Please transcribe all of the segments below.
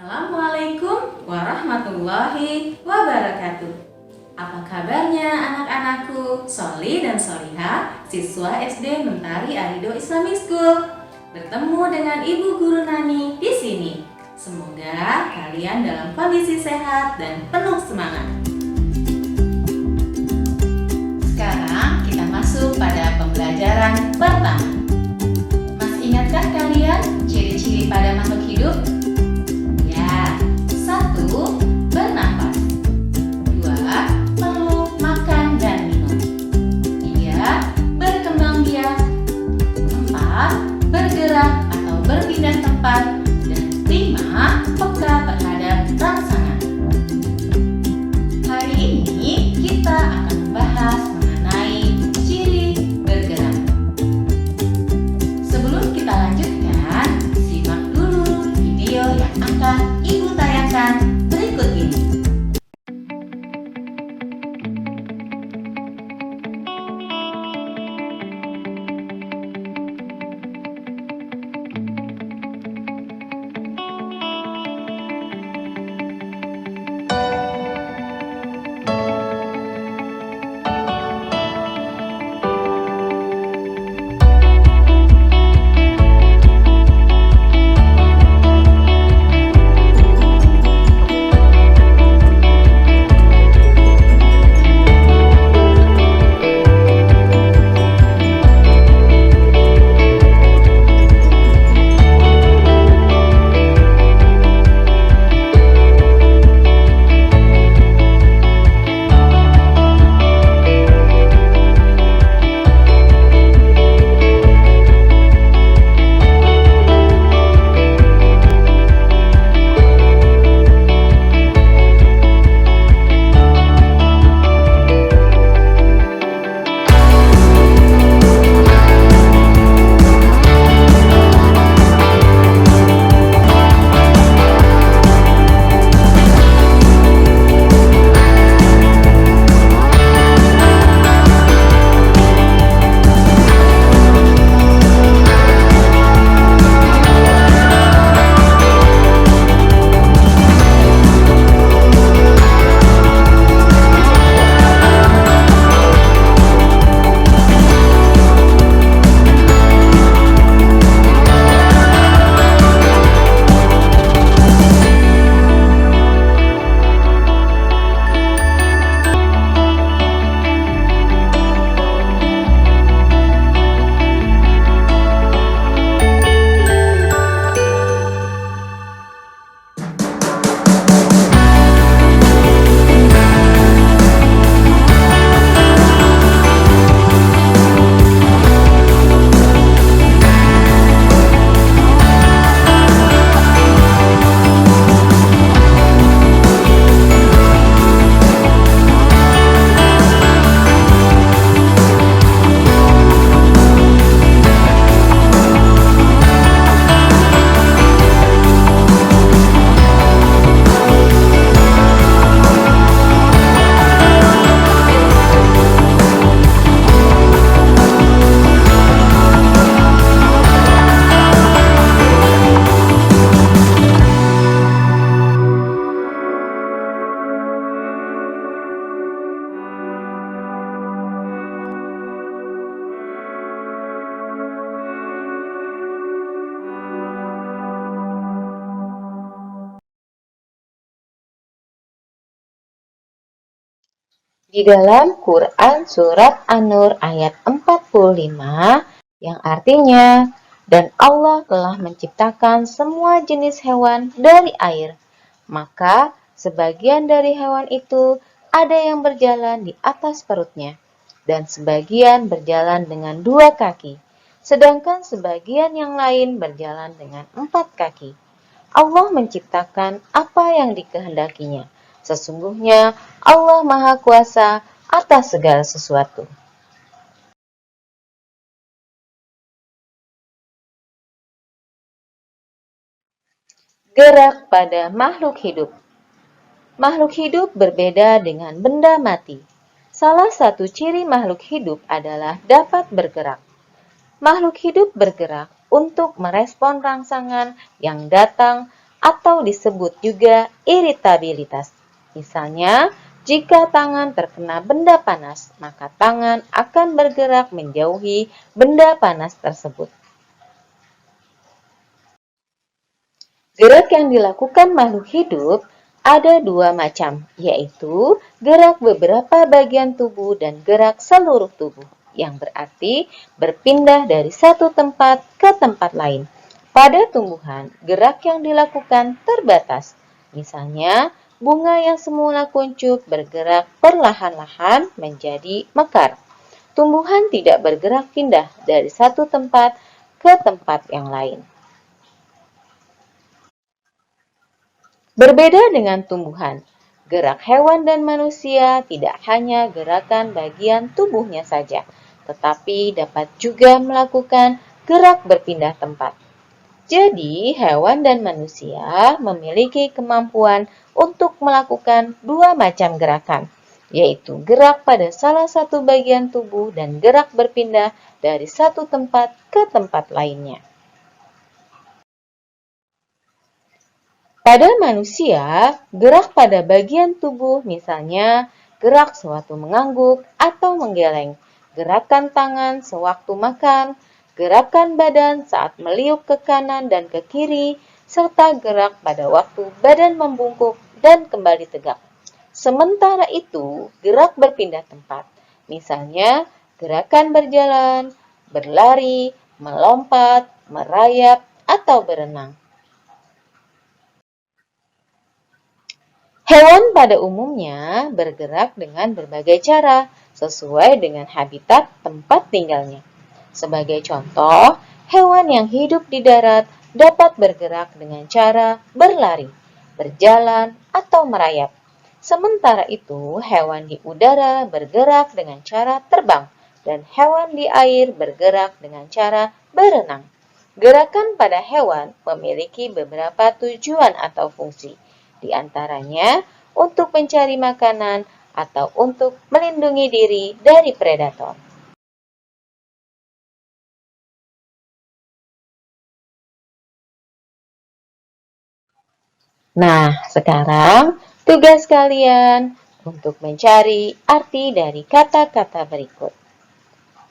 Assalamualaikum warahmatullahi wabarakatuh. Apa kabarnya anak-anakku? Soli dan Soliha, siswa SD Mentari Arido Islamic School. Bertemu dengan Ibu Guru Nani di sini. Semoga kalian dalam kondisi sehat dan penuh semangat. Sekarang kita masuk pada pembelajaran pertama. Masih ingatkah kalian ciri-ciri pada makhluk hidup? Satu, bernafas. Dua, perlu makan dan minum. Tiga, berkembang biak. Empat, bergerak atau berpindah tempat. Dan lima, peka terhadap rangsangan. Hari ini kita akan membahas mengenai ciri bergerak. Sebelum kita lanjutkan, simak dulu video yang akan Ibu tayangkan berikut ini. Di dalam Quran Surat An-Nur ayat 45 yang artinya, dan Allah telah menciptakan semua jenis hewan dari air. Maka sebagian dari hewan itu ada yang berjalan di atas perutnya, dan sebagian berjalan dengan 2 kaki, sedangkan sebagian yang lain berjalan dengan 4 kaki. Allah menciptakan apa yang dikehendakinya. Sesungguhnya Allah Maha Kuasa atas segala sesuatu. Gerak pada makhluk hidup. Makhluk hidup berbeda dengan benda mati. Salah satu ciri makhluk hidup adalah dapat bergerak. Makhluk hidup bergerak untuk merespon rangsangan yang datang atau disebut juga iritabilitas. Misalnya, jika tangan terkena benda panas, maka tangan akan bergerak menjauhi benda panas tersebut. Gerak yang dilakukan makhluk hidup ada dua macam, yaitu gerak beberapa bagian tubuh dan gerak seluruh tubuh, yang berarti berpindah dari satu tempat ke tempat lain. Pada tumbuhan, gerak yang dilakukan terbatas. Misalnya, bunga yang semula kuncup bergerak perlahan-lahan menjadi mekar. Tumbuhan tidak bergerak pindah dari satu tempat ke tempat yang lain. Berbeda dengan tumbuhan, gerak hewan dan manusia tidak hanya gerakan bagian tubuhnya saja, tetapi dapat juga melakukan gerak berpindah tempat. Jadi, hewan dan manusia memiliki kemampuan untuk melakukan dua macam gerakan, yaitu gerak pada salah satu bagian tubuh dan gerak berpindah dari satu tempat ke tempat lainnya. Pada manusia, gerak pada bagian tubuh misalnya gerak sewaktu mengangguk atau menggeleng, gerakan tangan sewaktu makan, gerakan badan saat meliuk ke kanan dan ke kiri, serta gerak pada waktu badan membungkuk dan kembali tegak. Sementara itu, gerak berpindah tempat, misalnya gerakan berjalan, berlari, melompat, merayap, atau berenang. Hewan pada umumnya bergerak dengan berbagai cara sesuai dengan habitat tempat tinggalnya. Sebagai contoh, hewan yang hidup di darat dapat bergerak dengan cara berlari, berjalan, atau merayap. Sementara itu, hewan di udara bergerak dengan cara terbang, dan hewan di air bergerak dengan cara berenang. Gerakan pada hewan memiliki beberapa tujuan atau fungsi, di antaranya untuk mencari makanan atau untuk melindungi diri dari predator. Nah, sekarang tugas kalian untuk mencari arti dari kata-kata berikut.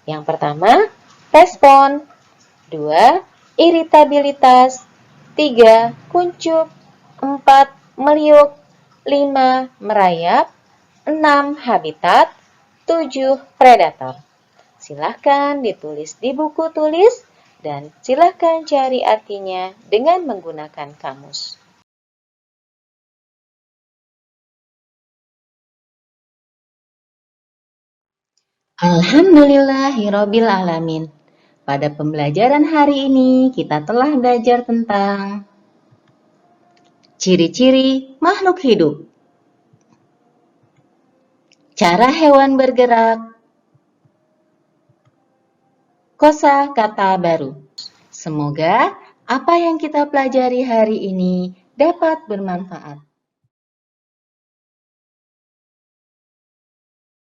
Yang pertama, respon. 2, iritabilitas. 3, kuncup. 4, meliuk. 5, merayap. 6, habitat. 7, predator. Silahkan ditulis di buku tulis dan silahkan cari artinya dengan menggunakan kamus. Alhamdulillahirabbil alamin. Pada pembelajaran hari ini kita telah belajar tentang ciri-ciri makhluk hidup, cara hewan bergerak, kosakata baru. Semoga apa yang kita pelajari hari ini dapat bermanfaat.